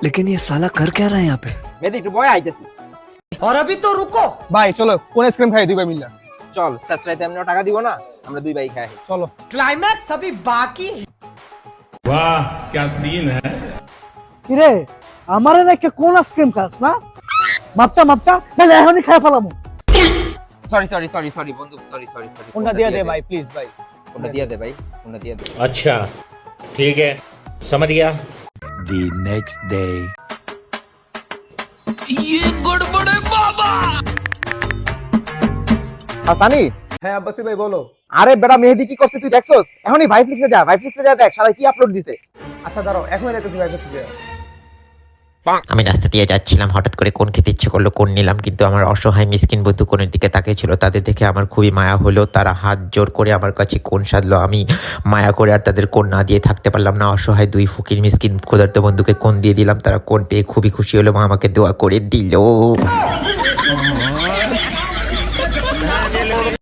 लेकिन ये साला कर क्या रहा है यहाँ पे? মেহেদি একটু বয় আইতেছি। और अभी तो रुको। ভাই চলো কোন আইসক্রিম খাই দুই ভাই মিলে চল শেষরাইতে এমনিও টাকা দিব না, আমরা দুই ভাই খাই। চলো क्लाइमैक्स अभी बाकी है। वाह क्या सीन है। কিরে আমারে রেখে কোন আইসক্রিম খাস না মাপচা মাপচা নাহলে এখনই খাই ফেলামু। সরি সরি সরি সরি বন্ধু, সরি সরি সরি। কোনটা দিয়ে দে ভাই প্লিজ ভাই কোনটা দিয়ে দে ভাই, কোনটা দিয়ে দে। अच्छा ठीक है समझ गया। The next day. হাসানি, হ্যাঁ আব্বাসি ভাই বলো। আরে বেটা মেহেদি কি করছে তুই দেখছস? এখনই ভাইফ্লিক্সে যা, ভাইফ্লিক্সে যা দেখ শালা কি আপলোড দিছে। আচ্ছা দাঁড়াও এখন দেখতেছি ভাই দেখতেছি। আমি রাস্তা দিয়ে যাচ্ছিলাম, হঠাৎ করে কোন খেতে ইচ্ছে করলো কোন নিলাম, কিন্তু আমার অসহায় মিসকিন বন্ধু কোনের দিকে তাকিয়েছিল। তাদের দেখে আমার খুবই মায়া হলো, তারা হাত জোর করে আমার কাছে কোন সাধলো। আমি মায়া করে আর তাদের কোন না দিয়ে থাকতে পারলাম না। অসহায় দুই ফকির মিসকিন ক্ষুধার্ত বন্ধুকে কোন দিয়ে দিলাম, তারা কোন পেয়ে খুবই খুশি হলো, মা আমাকে দোয়া করে দিল।